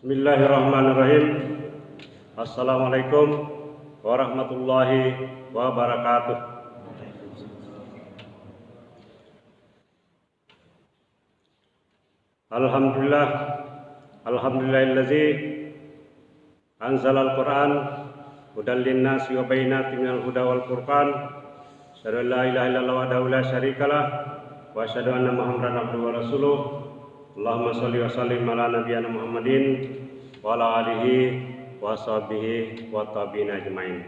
Bismillahirrahmanirrahim. Assalamualaikum warahmatullahi wabarakatuh. Alhamdulillah, alhamdulillahillazi anzalal Qur'an hudan linnasi wa bayyinatin minal huda wal furqan. Asyhadu an la ilaha illallah wahdahu la syarikalah wa asyhadu anna Muhammadan abduhu wa rasuluh. Allahumma sholli wa sallim ala nabiyyina Muhammadin wa ala alihi wa sahbihi wa tabi'in ajmain.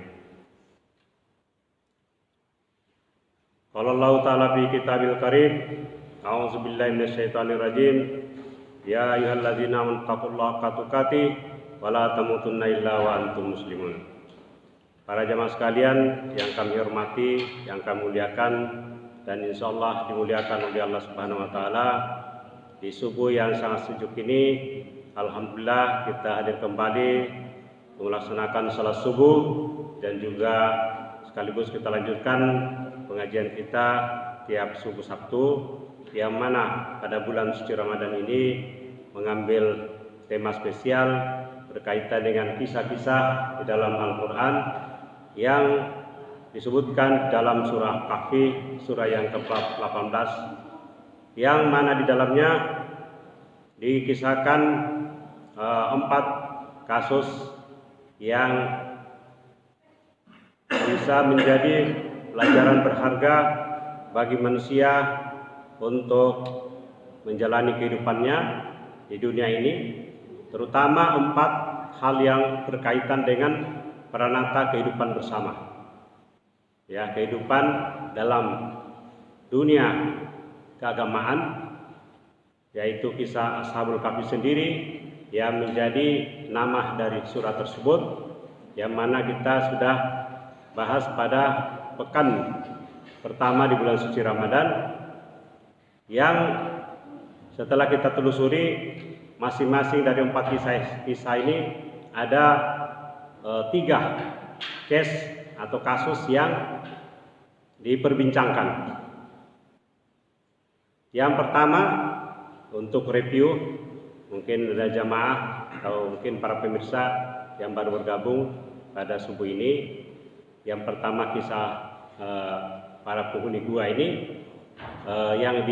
Qala Allah ta'ala fi kitabil karim, a'udzu billahi minasyaitonir rajim. Ya ayyuhalladzina amanu taqullaha haqqa tuqatih wa la tamutunna illa wa antum muslimun. Para jamaah sekalian yang kami hormati, yang kami muliakan, dan insyaallah dimuliakan oleh Allah Subhanahu wa taala. Di subuh yang sangat sejuk ini, alhamdulillah kita hadir kembali melaksanakan salat subuh dan juga sekaligus kita lanjutkan pengajian kita tiap subuh Sabtu, yang mana pada bulan suci Ramadan ini mengambil tema spesial berkaitan dengan kisah-kisah di dalam Al-Quran yang disebutkan dalam surah Kahfi, surah yang ke-18, yang mana di dalamnya dikisahkan 4 kasus yang bisa menjadi pelajaran berharga bagi manusia untuk menjalani kehidupannya di dunia ini, terutama 4 hal yang berkaitan dengan peranata kehidupan bersama. Ya, kehidupan dalam dunia keagamaan, yaitu kisah Ashabul Kahfi sendiri yang menjadi nama dari surah tersebut, yang mana kita sudah bahas pada pekan pertama di bulan suci Ramadan, yang setelah kita telusuri masing-masing dari 4 kisah ini ada 3 case atau kasus yang diperbincangkan. Yang pertama, untuk review, mungkin ada jamaah atau mungkin para pemirsa yang baru bergabung pada subuh ini. Yang pertama kisah para penghuni gua ini yang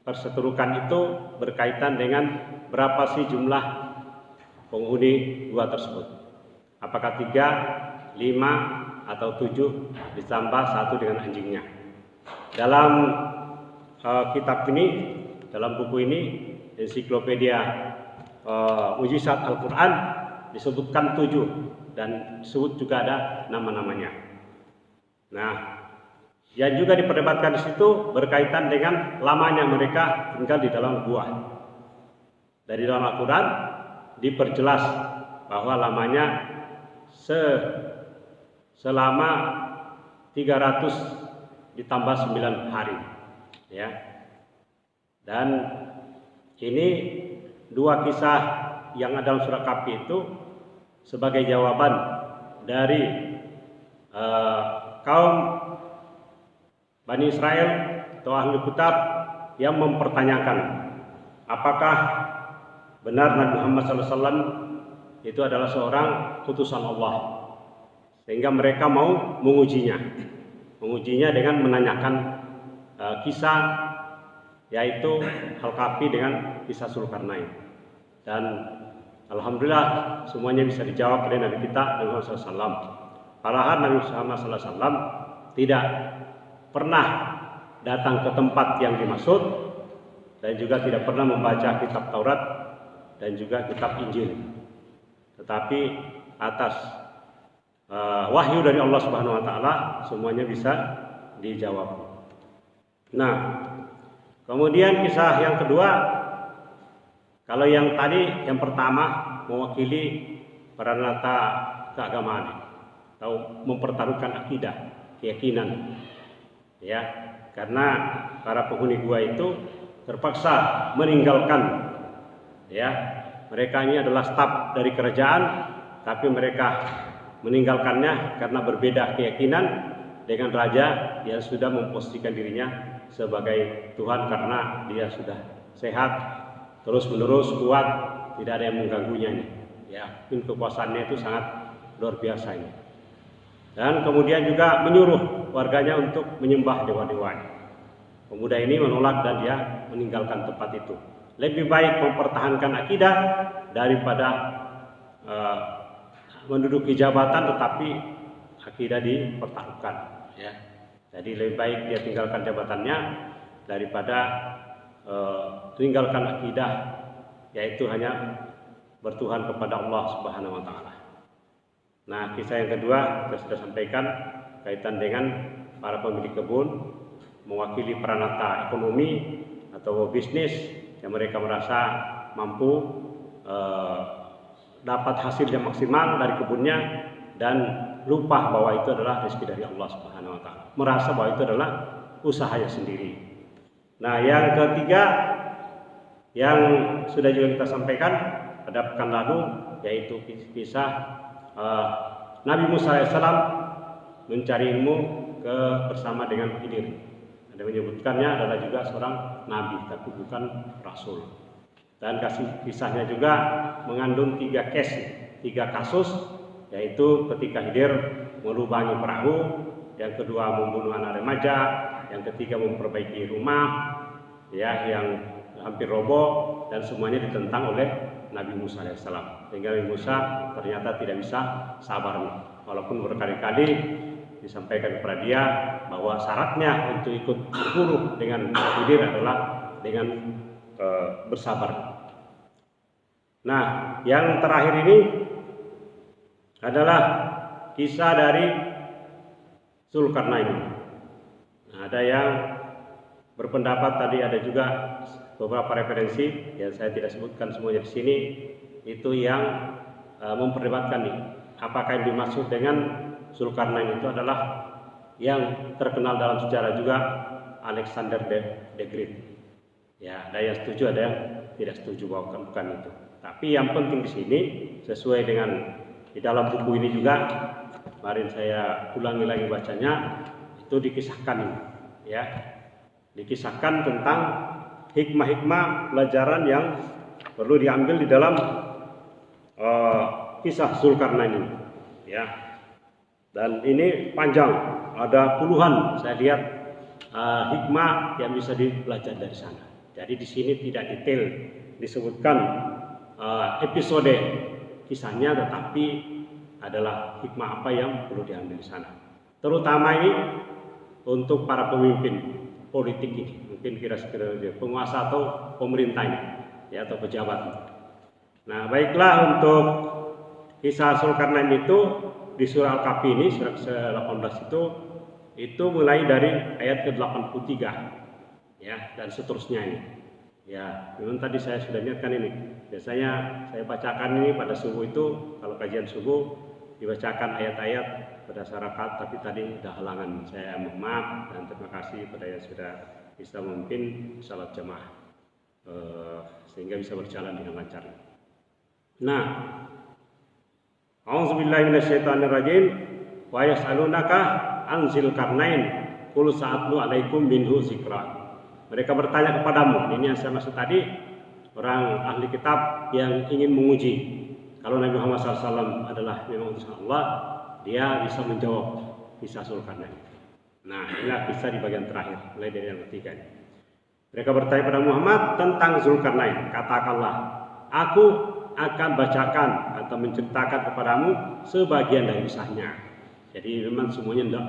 diperseterukan itu berkaitan dengan berapa sih jumlah penghuni gua tersebut. Apakah 3, 5, atau 7 ditambah 1 dengan anjingnya. Dalam kitab ini, dalam buku ini, ensiklopedia mujizat Al-Quran, disebutkan 7 dan disebut juga ada nama-namanya. Nah, yang juga diperdebatkan di situ berkaitan dengan lamanya mereka tinggal di dalam gua. Dari dalam Al-Quran diperjelas bahwa lamanya selama 300 ditambah 9 hari. Ya, dan ini 2 kisah yang ada dalam surah Kahfi itu sebagai jawaban dari kaum Bani Israel atau ahli kitab yang mempertanyakan apakah benar Nabi Muhammad SAW itu adalah seorang utusan Allah, sehingga mereka mau mengujinya dengan menanyakan kisah, yaitu Al-Kahfi dengan kisah Zulkarnain. Dan alhamdulillah semuanya bisa dijawab oleh Nabi kita Nabi Muhammad SAW. Padahal Nabi Muhammad SAW tidak pernah datang ke tempat yang dimaksud dan juga tidak pernah membaca kitab Taurat dan juga kitab Injil, tetapi atas wahyu dari Allah Subhanahu wa taala semuanya bisa dijawab. Nah, kemudian kisah yang kedua, kalau yang tadi yang pertama mewakili peranata keagamaan atau mempertaruhkan akidah, keyakinan, ya, karena para penghuni gua itu terpaksa meninggalkan, ya, mereka ini adalah staf dari kerajaan, tapi mereka meninggalkannya karena berbeda keyakinan dengan raja yang sudah memposisikan dirinya sebagai Tuhan karena dia sudah sehat, terus menerus kuat, tidak ada yang mengganggunya ini. Ya, kekuasaannya itu sangat luar biasa ini. Dan kemudian juga menyuruh warganya untuk menyembah dewa-dewa. Pemuda ini menolak dan dia meninggalkan tempat itu. Lebih baik mempertahankan akidah daripada menduduki jabatan tetapi akidah dipertaruhkan. Ya. Jadi lebih baik dia tinggalkan jabatannya daripada tinggalkan akidah, yaitu hanya bertuhan kepada Allah Subhanahu wa taala. Nah, kisah yang kedua kita sudah sampaikan kaitan dengan para pemilik kebun mewakili peranata ekonomi atau bisnis yang mereka merasa mampu dapat hasil yang maksimal dari kebunnya dan lupa bahwa itu adalah rezeki dari Allah Subhanahu wa taala. Merasa bahwa itu adalah usahanya sendiri. Nah, yang ketiga yang sudah juga kita sampaikan pada pekan lalu yaitu kisah Nabi Musa AS mencari ilmu bersama dengan Khidir. Ada menyebutkannya adalah juga seorang nabi tapi bukan rasul. Dan kisahnya juga mengandung tiga kasus, yaitu ketika Khidir melubangi perahu, yang kedua membunuh anak remaja, yang ketiga memperbaiki rumah ya yang hampir roboh, dan semuanya ditentang oleh Nabi Musa AS. Sehingga Nabi Musa ternyata tidak bisa sabar, walaupun berkali-kali disampaikan kepada dia bahwa syaratnya untuk ikut berburu dengan Khidir adalah dengan bersabar. Nah, yang terakhir ini adalah kisah dari Zulkarnain. Nah, ada yang berpendapat, tadi ada juga beberapa referensi yang saya tidak sebutkan semuanya di sini, itu yang memperdebatkan nih, apakah yang dimaksud dengan Zulkarnain itu adalah yang terkenal dalam sejarah juga Alexander the Great. Ya, ada yang setuju, ada yang tidak setuju bahwa bukan itu. Tapi yang penting di sini sesuai dengan di dalam buku ini juga, kemarin saya ulangi lagi bacanya, itu dikisahkan ya. Dikisahkan tentang hikmah-hikmah pelajaran yang perlu diambil di dalam kisah Zulkarnain ini ya. Dan ini panjang, ada puluhan saya lihat hikmah yang bisa dipelajari dari sana. Jadi di sini tidak detail disebutkan episode kisahnya, tetapi adalah hikmah apa yang perlu diambil di sana. Terutama ini untuk para pemimpin politik ini, mungkin kira-kira penguasa atau pemerintah ini, ya, atau pejabat. Nah, baiklah, untuk kisah Zulkarnain itu di surah Al-Kahfi ini, surah ke-18 itu mulai dari ayat ke-83 ya, dan seterusnya ini. Ya, memang tadi saya sudah niatkan ini. Biasanya saya bacakan ini pada subuh itu, kalau kajian subuh dibacakan ayat-ayat berdasarkan, tapi tadi ada halangan. Saya mohon maaf dan terima kasih kepada yang sudah bisa memimpin salat jamaah sehingga bisa berjalan dengan lancar. Nah, a'udzubillahi minasyaitonirrajim. Wa yas'alunaka an Zulkarnain qul sa'atlu 'alaikum minhu zikra. Mereka bertanya kepadamu, ini yang saya maksud tadi, orang ahli kitab yang ingin menguji kalau Nabi Muhammad SAW adalah memang utusan Allah, dia bisa menjawab kisah Zulkarnain. Nah, inilah kisah di bagian terakhir, mulai dari yang ketiga. Mereka bertanya kepada Muhammad tentang Zulkarnain. Katakanlah, aku akan bacakan atau menceritakan kepadamu sebagian dari kisahnya. Jadi memang semuanya tidak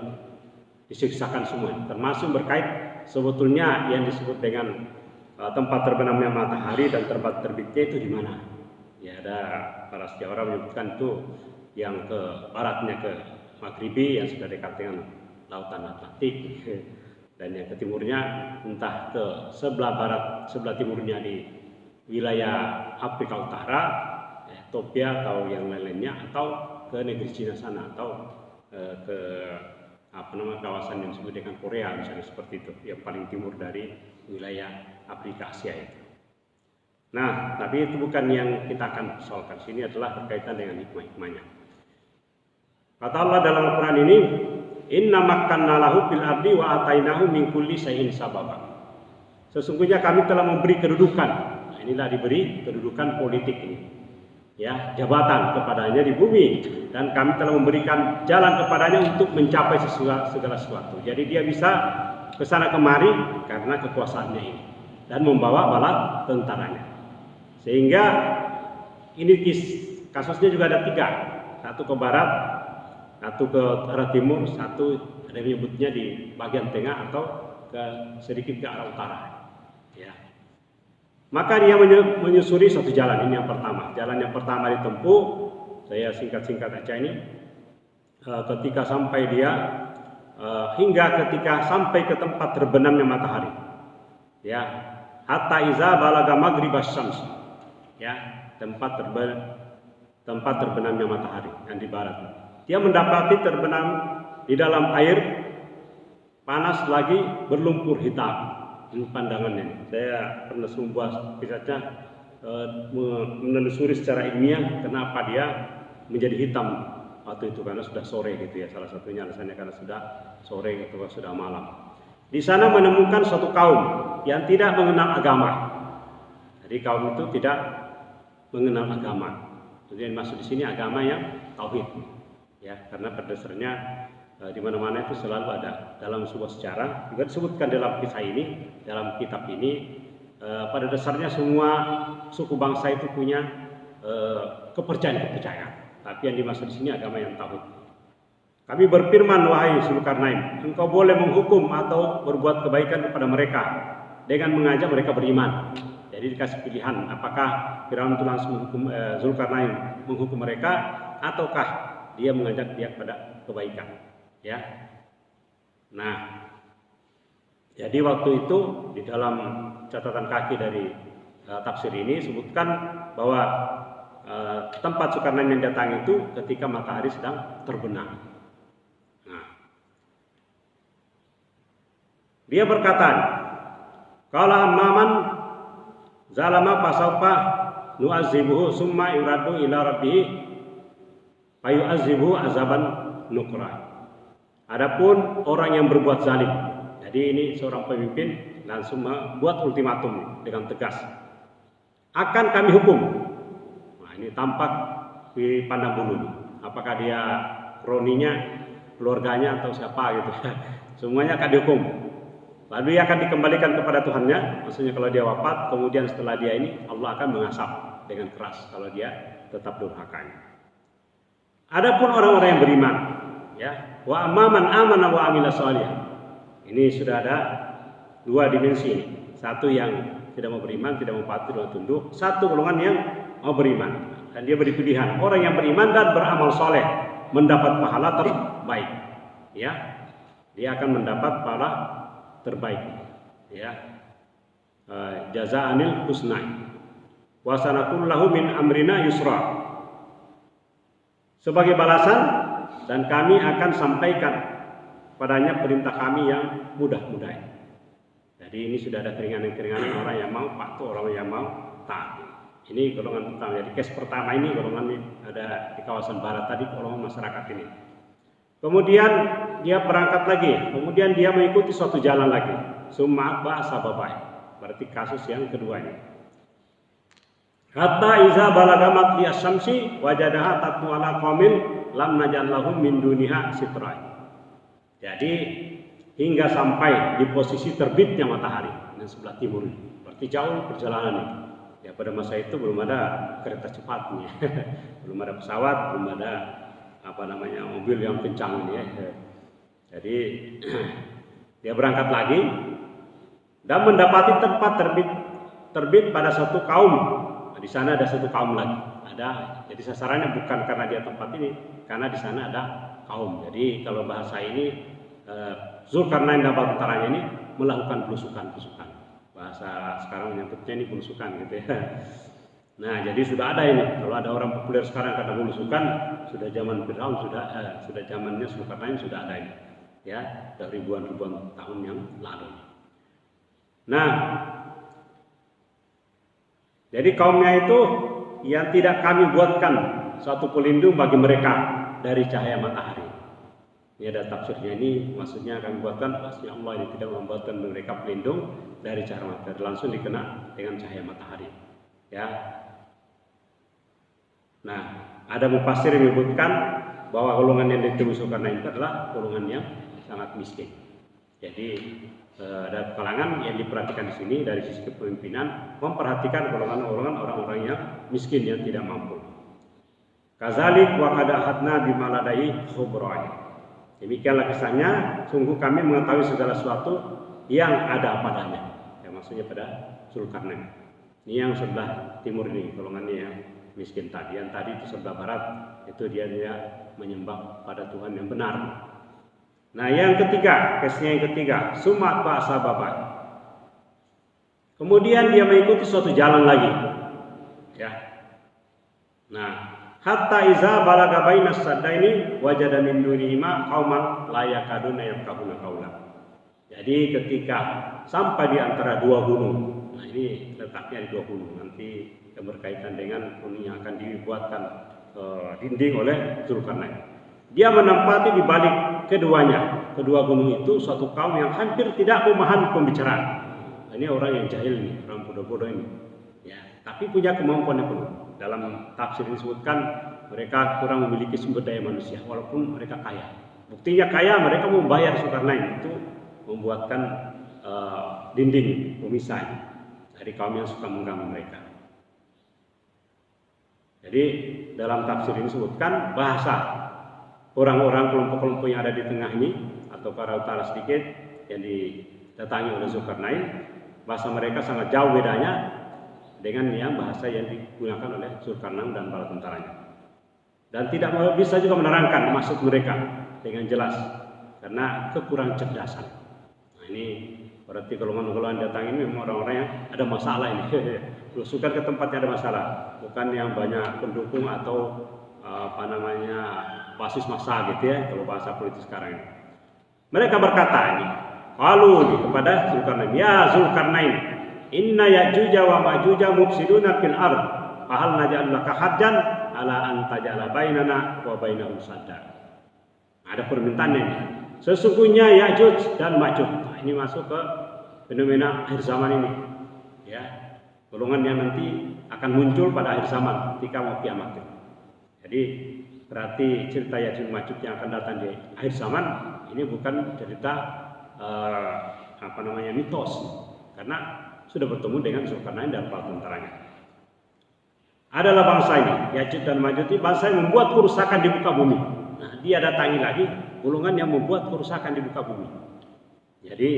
disiksakan semua, termasuk berkait sebetulnya yang disebut dengan tempat terbenamnya matahari dan tempat terbitnya itu di mana. Ya, ada para sejarawan menyebutkan itu yang ke baratnya ke Maghribi yang sudah dekat dengan lautan Atlantik, dan yang ke timurnya entah ke sebelah barat, sebelah timurnya di wilayah Afrika Utara, Ethiopia atau yang lainnya, atau ke negeri Cina sana, atau ke kawasan yang disebut dengan Korea misalnya, seperti itu, yang paling timur dari wilayah Afrika Asia itu. Nah, tapi itu bukan yang kita akan persoalkan. Sini adalah berkaitan dengan hikmah-hikmahnya. Kata Allah dalam Al-Quran ini, inna makkanna lahu fil ardi wa atainahu min kulli shay'in sababa. Sesungguhnya kami telah memberi kedudukan. Nah, inilah diberi kedudukan politik ini, ya, jabatan kepadanya di bumi, dan kami telah memberikan jalan kepadanya untuk mencapai segala sesuatu. Jadi dia bisa ke sana kemari karena kekuasaannya ini dan membawa bala tentaranya. Sehingga ini kasusnya juga ada 3, satu ke barat, satu ke arah timur, satu ada menyebutnya di bagian tengah atau sedikit ke arah utara. Ya. Maka dia menyusuri satu jalan, ini yang pertama. Jalan yang pertama ditempuh, saya singkat-singkat aja ini. Ketika sampai dia hingga ketika sampai ke tempat terbenamnya matahari. Ya, hatta iza balaga maghribas syams. Ya, tempat terbenamnya matahari yang di barat. Dia mendapati terbenam di dalam air panas lagi berlumpur hitam. Ini pandangannya. Saya pernah membuat kisahnya menelusuri secara ilmiah kenapa dia menjadi hitam waktu itu, karena sudah sore gitu ya. Salah satunya alasannya karena sudah sore atau sudah malam. Di sana menemukan suatu kaum yang tidak mengenal agama. Jadi kaum itu tidak mengenal agama. Jadi yang masuk di sini agama yang tauhid. Ya, karena pada dasarnya di mana-mana itu selalu ada dalam sebuah sejarah, juga disebutkan dalam kisah ini, dalam kitab ini, pada dasarnya semua suku bangsa itu punya kepercayaan, tapi yang dimaksud di sini agama yang tauhid. Kami berfirman, wahai Zulkarnain, engkau boleh menghukum atau berbuat kebaikan kepada mereka dengan mengajak mereka beriman. Jadi dikasih pilihan, apakah Firaun itu langsung menghukum Zulkarnain menghukum mereka, ataukah dia mengajak dia kepada kebaikan. Ya, nah, jadi waktu itu di dalam catatan kaki dari tafsir ini sebutkan bahwa tempat Zulkarnain yang datang itu ketika matahari sedang terbenam. Nah, dia berkata, "Qala amman zalama fasawfa nu'azibuhu summa yuradu ila rabbih fayu'azibuhu azaban nukra." Adapun orang yang berbuat zalim, jadi ini seorang pemimpin langsung membuat ultimatum dengan tegas, akan kami hukum. Nah, ini tampak di pandang bulu, apakah dia kroninya, keluarganya atau siapa gitu. Semuanya akan dihukum. Lalu dia akan dikembalikan kepada Tuhannya. Maksudnya kalau dia wafat, kemudian setelah dia ini Allah akan mengasap dengan keras kalau dia tetap durhaka. Adapun orang-orang yang beriman, ya, wa amman amana wa amila shalih. Ini sudah ada 2 dimensi ini. Satu yang tidak mau beriman, tidak mau patuh, tidak mau tunduk. Satu golongan yang mau beriman. Dan dia beri pilihan, orang yang beriman dan beramal soleh mendapat pahala terbaik. Ya, dia akan mendapat pahala terbaik. Ya, jazaanil husna. Wa sanaqul lahu min amrina yusra. Sebagai balasan, dan kami akan sampaikan padanya perintah kami yang mudah-mudah. Jadi ini sudah ada keringanan-keringanan orang yang mau patuh, orang yang mau taat. Ini golongan pertama. Jadi case pertama ini golongan ini ada di kawasan barat tadi, golongan masyarakat ini. Kemudian dia berangkat lagi, kemudian dia mengikuti suatu jalan lagi. Summa ba'sababai. Berarti kasus yang kedua ini. Hatta iza balaga matli asy-syamsi wajadaha tatlu ala qaumin lam najal lahum min duniha sitra. Jadi hingga sampai di posisi terbitnya matahari dan sebelah timur. Berarti jauh perjalanan ini. Ya, pada masa itu belum ada kereta cepatnya. Belum ada pesawat, belum ada mobil yang kencang ini ya. Jadi dia berangkat lagi dan mendapati tempat terbit pada satu kaum. Nah, di sana ada satu kaum lagi. Jadi sasarannya bukan karena dia tempat ini, karena di sana ada kaum. Jadi kalau bahasa ini Zulkarnain dan tentaranya ini melakukan belusukan. Bahasa sekarang menyebutnya ini belusukan gitu ya. Nah, jadi sudah ada ini. Kalau ada orang populer sekarang kata belusukan, sudah zaman Firaun, sudah zamannya Zulkarnain sudah ada ini. Ya, dari ribuan tahun yang lalu. Nah, jadi kaumnya itu yang tidak kami buatkan suatu pelindung bagi mereka dari cahaya matahari. Ini ada tafsirnya, ini maksudnya kami buatkan pasti Allah ini tidak membuatkan mereka pelindung dari cahaya matahari, langsung dikena dengan cahaya matahari. Ya. Nah, ada mufassir yang menyebutkan bahwa golongan yang ditemui Zulkarnain itu adalah golongan yang sangat miskin. Jadi ada kalangan yang diperhatikan di sini dari sisi kepemimpinan, memperhatikan golongan-golongan orang-orang yang miskin yang tidak mampu. Kazalik wa qad ahadna bima ladai khubran. Demikianlah kisahnya, sungguh kami mengetahui segala sesuatu yang ada padanya. Ya, maksudnya pada Zulkarnain. Ini yang sebelah timur ini, golongannya yang miskin tadi. Yang tadi itu sebelah barat, itu dia menyembah pada Tuhan yang benar. Nah, yang ketiga, case-nya yang ketiga, sumat ba'sa babat. Kemudian dia mengikuti suatu jalan lagi. Ya. Nah, hatta iza balaga bainas saddaini wajada min dunihima qauman la yakaduna yafqahuna qawla. Jadi ketika sampai di antara dua gunung. Nah, ini letaknya di dua gunung. Nanti yang berkaitan dengan gunung yang akan dibuatkan dinding oleh Zulkarnain. Dia menempati di balik keduanya. Kedua gunung itu suatu kaum yang hampir tidak memahami pembicaraan. Ini orang yang jahil nih, orang bodoh-bodoh ini. Ya, tapi punya kemampuan yang penuh. Dalam tafsir disebutkan mereka kurang memiliki sumber daya manusia, walaupun mereka kaya. Buktinya kaya, mereka membayar Zulkarnain itu membuatkan dinding pemisah dari kaum yang suka mengganggu mereka. Jadi dalam tafsir ini disebutkan bahasa orang-orang kelompok-kelompok yang ada di tengah ini atau ke arah utara sedikit yang didatangi oleh Zulkarnain, bahasa mereka sangat jauh bedanya dengan yang bahasa yang digunakan oleh Zulkarnain dan bala tentaranya. Dan tidak bisa juga menerangkan maksud mereka dengan jelas karena kekurangan cerdasan. Nah, ini berarti golongan-golongan datang ini memang orang-orang yang ada masalah ini. Belusukan ke tempatnya ada masalah, bukan yang banyak pendukung atau basis massa gitu ya, kalau bahasa politik sekarang ini. Mereka berkata ini, qalu kepada Zulkarnain, ya Zulkarnain, inna Ya'juj wa Ma'juj mufsiduna fil ard, fahal naj'al laka haddan ala an taj'ala bainana wa bainahum sadda. Ada permintaannya ini. Sesungguhnya Ya'juj dan Ma'juj. Nah, ini masuk ke fenomena akhir zaman ini. Ya, golongan yang nanti akan muncul pada akhir zaman ketika mau kiamat. Jadi berarti cerita Ya'juj Ma'juj yang akan datang di akhir zaman ini bukan cerita mitos, karena sudah bertemu dengan Zulkarnain dan para tentaranya. Adalah bangsa ini, Ya'juj dan Ma'juj ini bangsa yang membuat kerusakan di muka bumi. Nah, dia datangi lagi golongan yang membuat kerusakan di muka bumi. Jadi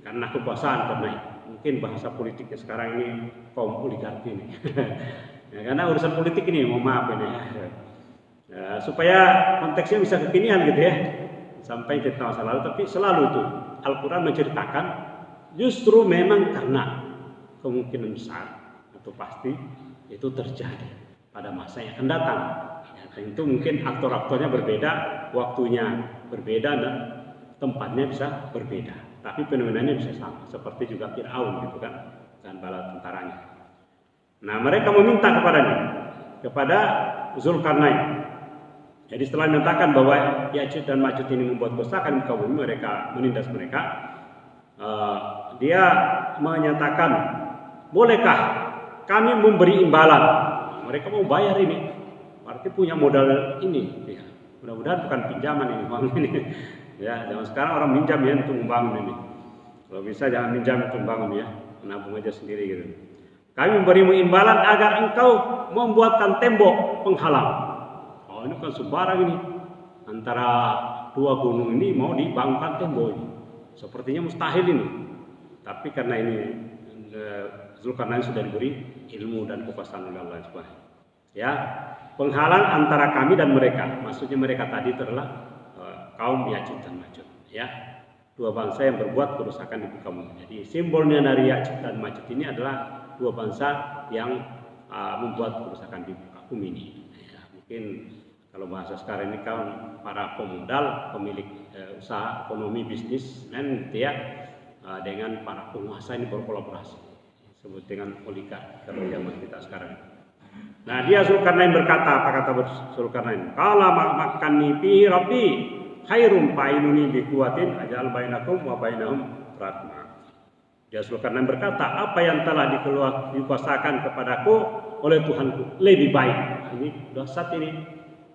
karena kekuasaan, karena mungkin bahasa politiknya sekarang ini kaum oligarki ini. Ya, karena urusan politik ini, mohon maaf ini ya, supaya konteksnya bisa kekinian gitu ya, sampai cerita masa lalu, tapi selalu itu Al-Quran menceritakan justru memang karena kemungkinan besar atau pasti itu terjadi pada masa yang akan datang. Ya, tentu mungkin aktor-aktornya berbeda, waktunya berbeda dan tempatnya bisa berbeda, tapi fenomenanya bisa sama, seperti juga Fir'aun gitu kan dan bala tentaranya. Nah, mereka meminta kepada Zulkarnain. Jadi setelah menyatakan bahwa Ya'juj dan Ma'juj ini membuat kerusakan di muka bumi, mereka menindas mereka. Dia menyatakan, bolehkah kami memberi imbalan? Mereka mau bayar ini, berarti punya modal ini. Ya, mudah-mudahan bukan pinjaman ini, uang ini. Ya, zaman sekarang orang minjam ya untuk membangun ini. Kalau bisa jangan minjam untuk membangun ya, menabung aja sendiri gitu. Kami memberimu imbalan agar engkau membuatkan tembok penghalang. Oh, ini kan sembarang ini. Antara dua gunung ini mau dibangunkan tembok ini. Sepertinya mustahil ini. Tapi karena ini Zulkarnain sudah diberi ilmu dan kekuasaan oleh Allah Subhanahu. Ya, penghalang antara kami dan mereka. Maksudnya mereka tadi adalah kaum Ya'juj dan Ma'juj. Ya, dua bangsa yang berbuat kerusakan di muka bumi. Jadi simbolnya dari Ya'juj dan Ma'juj ini adalah dua bangsa yang membuat kerusakan di muka bumi ini. Ya, mungkin kalau bahasa sekarang ini kan para pemodal, pemilik usaha, ekonomi, bisnis, dan gitu ya, dengan para penguasa ini berkolaborasi, disebut dengan oligarki kalau zaman kita sekarang. Nah, dia Zulkarnain berkata, apa kata Zulkarnain? Qala makanni fi rabbi khairum fa'inuni bi quwwatin ajal bainakum wa bainahum rahmah. Dia Zulkarnain berkata, apa yang telah dikuasakan kepadaku oleh Tuhanku lebih baik. Ini dahsyat ini.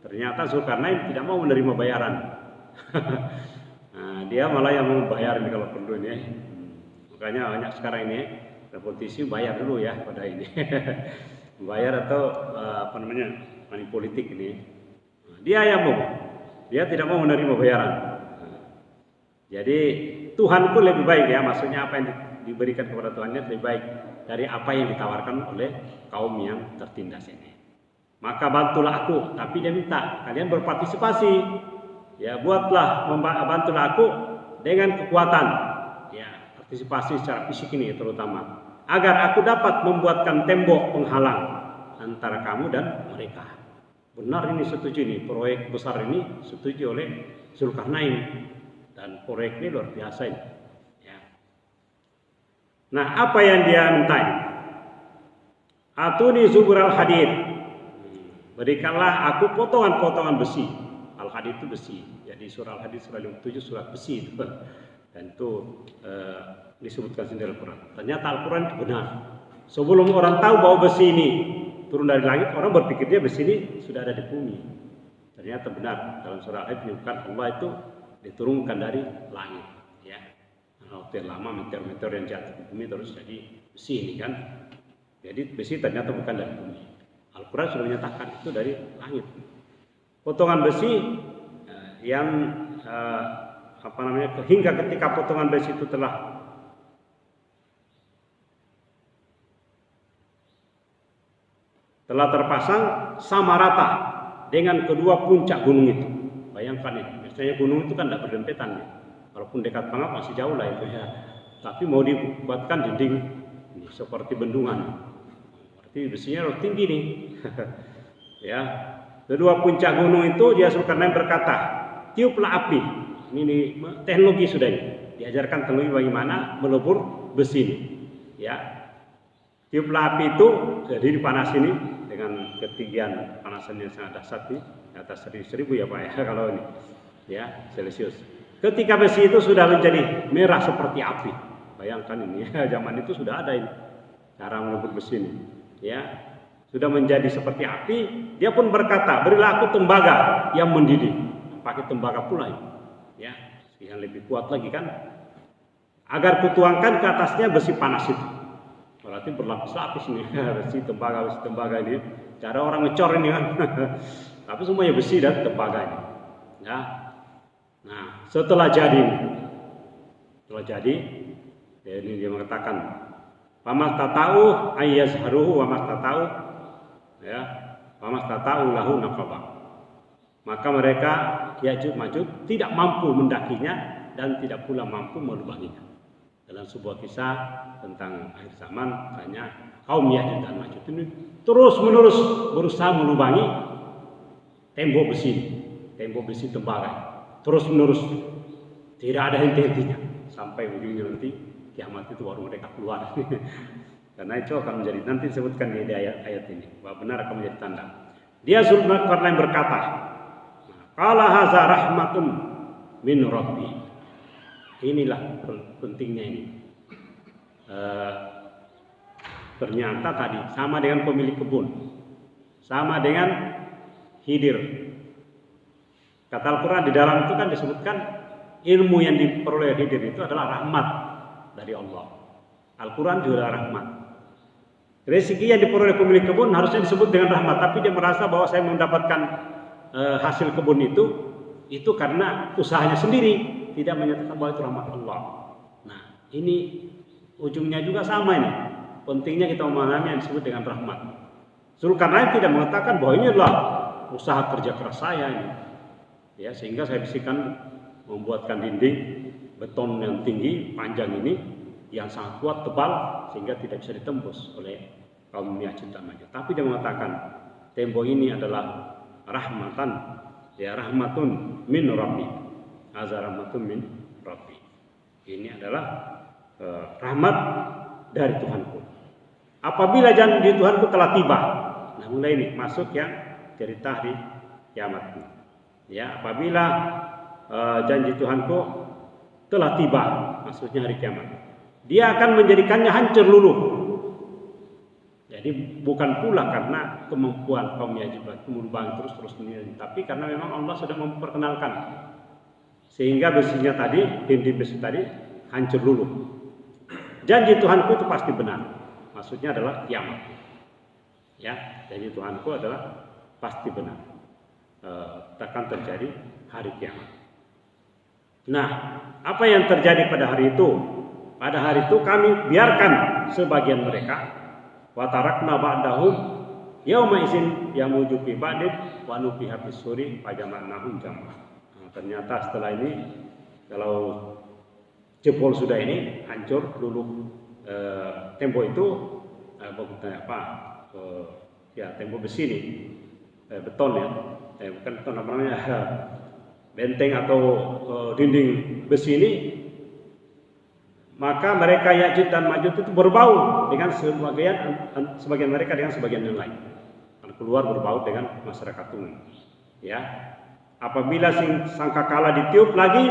Ternyata Zulkarnain tidak mau menerima bayaran. Nah, dia malah yang mau bayar ini kalau perlu ini. Makanya banyak sekarang ini politisi bayar dulu ya pada ini. Bayar atau money politik ini. Dia yang mau. Dia tidak mau menerima bayaran. Jadi Tuhanku lebih baik ya, maksudnya apa yang diberikan kepada Tuhannya lebih baik dari apa yang ditawarkan oleh kaum yang tertindas ini. Maka bantulah aku, tapi dia minta kalian berpartisipasi. Ya, bantulah aku dengan kekuatan. Ya, partisipasi secara fisik ini terutama. Agar aku dapat membuatkan tembok penghalang antara kamu dan mereka. Benar ini setuju nih, proyek besar ini setuju oleh Zulkarnain. Dan proyek ini luar biasa ini. Ya. Nah, apa yang dia minta? Atuni zubural hadid. Berikanlah aku potongan-potongan besi. Al-hadid itu besi. Jadi surah Al-hadid surah 57 surah besi itu. Dan itu disebutkan sendiri Al-Quran. Ternyata Al-Quran itu benar. Sebelum orang tahu bahwa besi ini turun dari langit, orang berpikirnya besi ini sudah ada di bumi. Ternyata benar. Dalam surah Al-hadid menyebutkan Allah itu diturunkan dari langit, ya. Waktu yang lama meteor-meteor yang jatuh ke bumi terus jadi besi ini kan. Jadi besi ternyata bukan dari bumi. Al-Quran sudah menyatakan itu dari langit. Potongan besi yang hingga ketika potongan besi itu telah terpasang sama rata dengan kedua puncak gunung itu. Bayangkan ini. Biasanya gunung itu kan tidak berdempetan ya. Walaupun dekat banget masih jauh lah itu ya. Tapi mau dibuatkan dinding ini, seperti bendungan. Berarti besinya harus tinggi nih. Ya. Kedua puncak gunung itu dia Zulkarnain berkata, tiuplah api. Ini teknologi sudah ini. Diajarkan teknologi bagaimana melebur besi ini. Ya. Tiuplah api itu jadi dipanas ini dengan ketinggian panasan yang sangat dahsyat nih. Di atas 1000 ya Pak ya kalau ini. Ya, Celcius. Ketika besi itu sudah menjadi merah seperti api. Bayangkan ini ya, zaman itu sudah ada ini cara melebur besi ini. Ya, sudah menjadi seperti api, dia pun berkata, "Berilah aku tembaga yang mendidih." Pakai tembaga pula ini. Ya, yang lebih kuat lagi kan. Agar kutuangkan ke atasnya besi panas itu. Berarti berlapis-lapis ini besi tembaga ini. Cara orang ngecor ini kan. Tapi semuanya besi dan tembaga ini. Ya. Nah, setelah jadi, ini dia mengatakan, "Pamastata'u ayyazharuhu wa mastata'u ya, pamastata'u lahu naqaba." Maka mereka Ya'juj Ma'juj tidak mampu mendakinya dan tidak pula mampu melubanginya. Dalam sebuah kisah tentang akhir zaman, hanya kaum Ya'juj dan Ma'juj ini terus-menerus berusaha melubangi tembok besi tembaga. Terus-menerus tidak ada henti-hentinya sampai ujungnya nanti kiamat itu baru mereka keluar. Karena itu akan menjadi nanti disebutkan di ayat ini bahwa benar akan menjadi tanda. Dia Zulkarnain berkata, "Qala hadza rahmatun min rabbi." Inilah pentingnya ini. Ternyata tadi sama dengan pemilik kebun, sama dengan Khidir. Kata Al-Quran di dalam itu kan disebutkan ilmu yang diperoleh Khidir itu adalah rahmat dari Allah. Al-Quran juga rahmat. Rezeki yang diperoleh pemilik kebun harusnya disebut dengan rahmat, tapi dia merasa bahwa saya mendapatkan hasil kebun itu karena usahanya sendiri, tidak menyatakan bahwa itu rahmat Allah. Nah, ini ujungnya juga sama ini. Pentingnya kita memahami yang disebut dengan rahmat. Zulkarnain tidak mengatakan bahwa ini adalah usaha kerja keras saya ini. Ya, sehingga saya bisikan membuatkan dinding beton yang tinggi panjang ini yang sangat kuat tebal sehingga tidak bisa ditembus oleh kaum Ya'juj dan Ma'juj. Tapi dia mengatakan tembok ini adalah rahmatan, ya rahmatun min rabbi. Azza rahmatun min rabbi. Ini adalah rahmat dari Tuhanku. Apabila janji Tuhanku telah tiba. Nah, mulai ini masuk yang cerita hari kiamat ini. Ya, apabila janji Tuhanku telah tiba, maksudnya hari kiamat. dia akan menjadikannya hancur luluh. Jadi bukan pula karena kemampuan kaum Ya'juj berkembang terus menerus, tapi karena memang Allah sudah memperkenalkan sehingga besinya tadi, dinding besi tadi hancur luluh. Janji Tuhanku itu pasti benar. Maksudnya adalah kiamat. Ya, janji Tuhanku adalah pasti benar. Akan terjadi hari kiamat. Nah, apa yang terjadi pada hari itu? Pada hari itu kami biarkan sebagian mereka wa tarakna ba'dahum yauma izin yamuju fi ba'din wa nufiha fis suri fajama'nahum jam'a. Ternyata setelah ini kalau jebol sudah ini hancur luluh tembok itu tembok besi ini beton ya, bukan beton apa namanya, benteng atau dinding besi ini, maka mereka Ya'juj dan Ma'juj itu berbau dengan sebagian mereka dengan sebagian yang lain. Keluar berbau dengan masyarakat umum. Ya, apabila sangkakala ditiup lagi,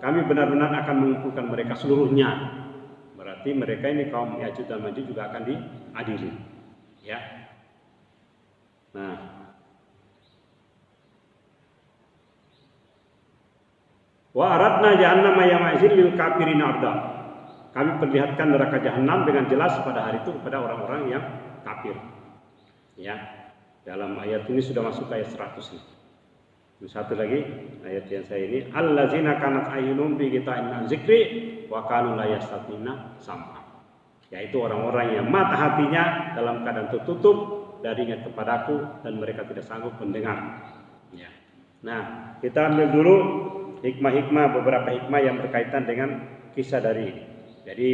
kami benar-benar akan mengumpulkan mereka seluruhnya. Berarti mereka ini kaum Ya'juj dan Ma'juj juga akan diadili. Ya. Nah, wa aradna jahannama yawma'izin lil kafirin arda. Kami perlihatkan neraka jahanam dengan jelas pada hari itu kepada orang-orang yang kafir. Ya. Dalam ayat ini sudah masuk ke ayat 100 ini. Satu lagi ayat yang saya ini, allazina kanat ayyunum bi qita'in an zikri wa kanu la yastatina sam'a. Yaitu orang-orang yang mata hatinya dalam keadaan tertutup dari ingat kepadaku dan mereka tidak sanggup mendengar. Ya. Nah, kita ambil dulu beberapa hikmah yang berkaitan dengan kisah dari ini. Jadi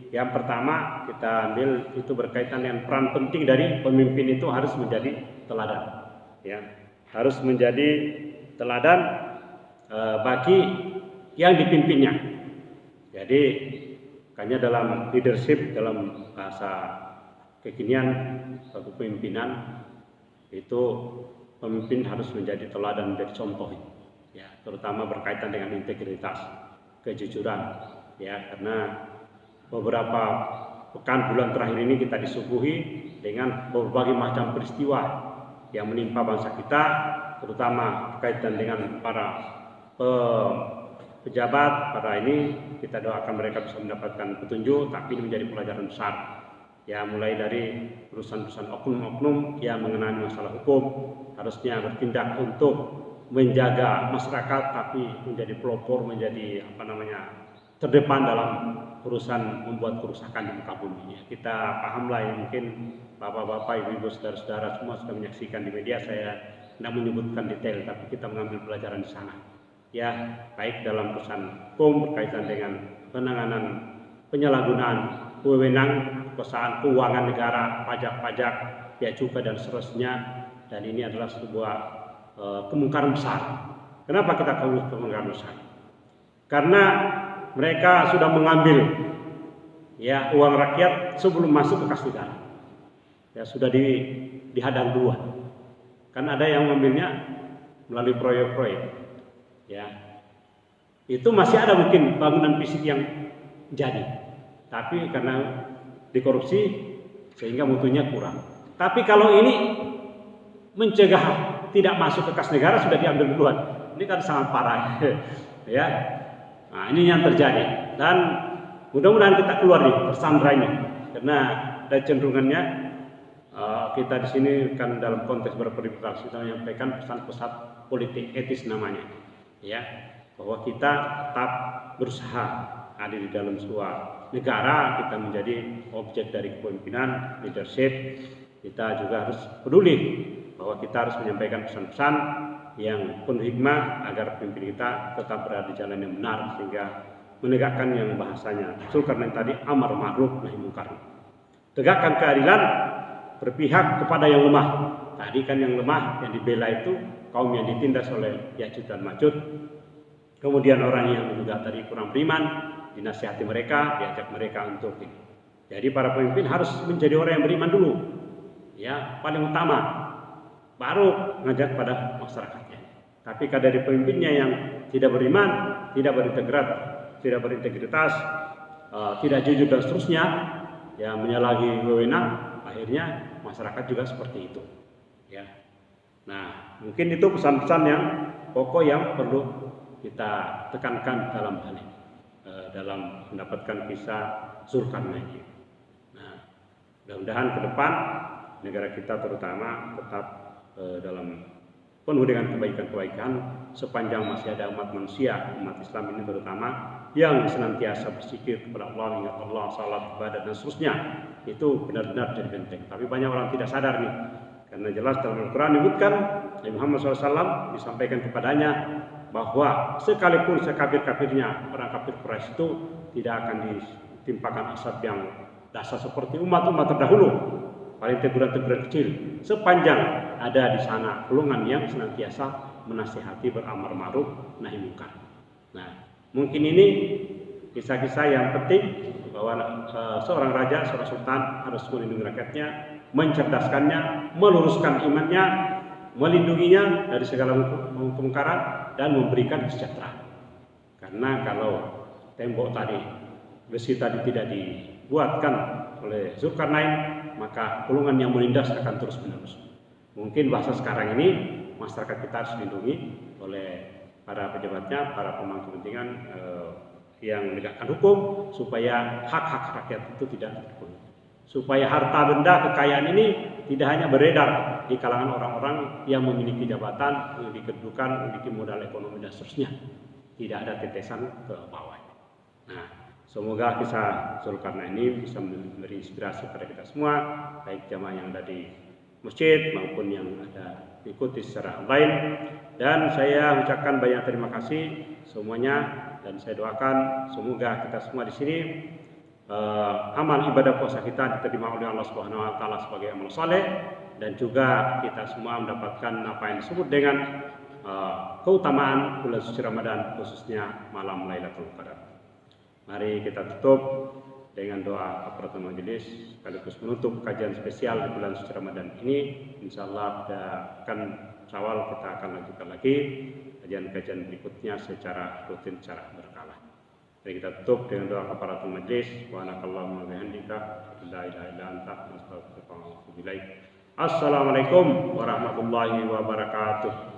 yang pertama kita ambil itu berkaitan dengan peran penting dari pemimpin itu harus menjadi teladan. Ya, harus menjadi teladan bagi yang dipimpinnya. Jadi makanya dalam leadership, dalam bahasa kekinian suatu pemimpinan itu pemimpin harus menjadi teladan, menjadi contoh. Ya, terutama berkaitan dengan integritas, kejujuran. Ya, karena beberapa pekan bulan terakhir ini kita disuguhi dengan berbagai macam peristiwa yang menimpa bangsa kita, terutama berkaitan dengan para pejabat, para ini kita doakan mereka bisa mendapatkan petunjuk, tapi ini menjadi pelajaran besar. Ya, mulai dari urusan-urusan oknum-oknum yang mengenai masalah hukum harusnya bertindak untuk menjaga masyarakat, tapi menjadi pelopor, menjadi terdepan dalam urusan membuat kerusakan di muka bumi. Ya, kita pahamlah ya, mungkin bapak-bapak, ibu-ibu, saudara-saudara semua sudah menyaksikan di media. Saya tidak menyebutkan detail, tapi kita mengambil pelajaran di sana. Ya, baik dalam urusan hukum berkaitan dengan penanganan penyalahgunaan wewenang, kekuasaan keuangan negara, pajak-pajak, biaya cukai dan seterusnya. Dan ini adalah sebuah kemungkaran besar. Kenapa kita kemungkaran besar? Karena mereka sudah mengambil ya uang rakyat sebelum masuk ke kas negara. Ya, sudah dihadang duluan. Kan ada yang mengambilnya melalui proyek-proyek. Ya. Itu masih ada mungkin bangunan fisik yang jadi. Tapi karena dikorupsi sehingga mutunya kurang. Tapi kalau ini mencegah tidak masuk ke kas negara sudah diambil duluan. Ini kan sangat parah. Ya. Nah, ini yang terjadi dan mudah-mudahan kita keluar nih tersandra ini, karena ada cenderungannya kita di sini kan dalam konteks berpolitik kita menyampaikan pesan-pesan politik etis namanya, ya, bahwa kita tetap berusaha hadir di dalam sebuah negara, kita menjadi objek dari kepemimpinan, leadership. Kita juga harus peduli bahwa kita harus menyampaikan pesan-pesan yang penuh hikmah agar pemimpin kita tetap berada di jalan yang benar sehingga menegakkan yang bahasanya karena tadi amar ma'ruf nahi munkar. Tegakkan keadilan, berpihak kepada yang lemah. Tadi kan yang lemah yang dibela itu kaum yang ditindas oleh Ya'juj dan Ma'juj. Kemudian orang yang juga tadi kurang beriman, dinasihati mereka, diajak mereka untuk ini. Jadi para pemimpin harus menjadi orang yang beriman dulu. Ya, paling utama. Baru ngajak pada masyarakatnya. Tapi dari pemimpinnya yang tidak beriman, tidak berintegritas, tidak jujur dan seterusnya, ya menyalahi wewenang, akhirnya masyarakat juga seperti itu. Ya. Nah, mungkin itu pesan-pesan yang pokok yang perlu kita tekankan dalam hal ini, dalam mendapatkan kisah Zulkarnain. Nah, mudah-mudahan ke depan negara kita terutama tetap dalam penuh dengan kebaikan-kebaikan sepanjang masih ada umat manusia, umat Islam ini terutama yang senantiasa berzikir kepada Allah, ingat Allah, salat, ibadah dan seterusnya, itu benar-benar jadi penting. Tapi banyak orang tidak sadar nih, karena jelas dalam Al-Quran menyebutkan Nabi Muhammad SAW disampaikan kepadanya bahwa sekalipun sekafir-kafirnya orang kafir Quraisy itu tidak akan ditimpakan azab yang dahsyat seperti umat-umat terdahulu, paling teguran-teguran kecil, sepanjang ada di sana golongan yang senantiasa menasihati beramar ma'ruf nahi munkar. Nah, mungkin ini kisah-kisah yang penting bahwa seorang raja, seorang sultan harus melindungi rakyatnya, mencerdaskannya, meluruskan imannya, melindunginya dari segala kemungkaran dan memberikan kesejahteraan. Karena kalau tembok tadi, besi tadi tidak dibuatkan oleh Zulkarnain, maka golongan yang menindas akan terus menerus. Mungkin bahasa sekarang ini masyarakat kita harus dilindungi oleh para pejabatnya, para pemangku kepentingan yang menegakkan hukum supaya hak-hak rakyat itu tidak terpenuhi. Supaya harta benda kekayaan ini tidak hanya beredar di kalangan orang-orang yang memiliki jabatan, memiliki kedudukan, memiliki modal ekonomi dan seterusnya. Tidak ada tetesan ke bawah. Nah, semoga kisah Zulkarnain ini bisa memberi inspirasi pada kita semua, baik jamaah yang ada di masjid maupun yang ada ikuti secara online. Dan saya ucapkan banyak terima kasih semuanya, dan saya doakan semoga kita semua di sini amal ibadah puasa kita diterima oleh Allah Subhanahu wa taala sebagai amal saleh, dan juga kita semua mendapatkan apa yang disebut dengan keutamaan bulan suci Ramadan, khususnya malam Lailatul Qadar. Mari kita tutup dengan doa kafaratul majelis sekaligus menutup kajian spesial di bulan suci Ramadan ini. Insyaallah pada akan Syawal kita akan lanjutkan lagi kajian-kajian berikutnya secara rutin, secara berkala. Mari kita tutup dengan doa kafaratul majelis. Subhanakallahumma wa bihamdika, la ilaha illa anta, astaghfiruka wa atubu ilaik. Assalamualaikum warahmatullahi wabarakatuh.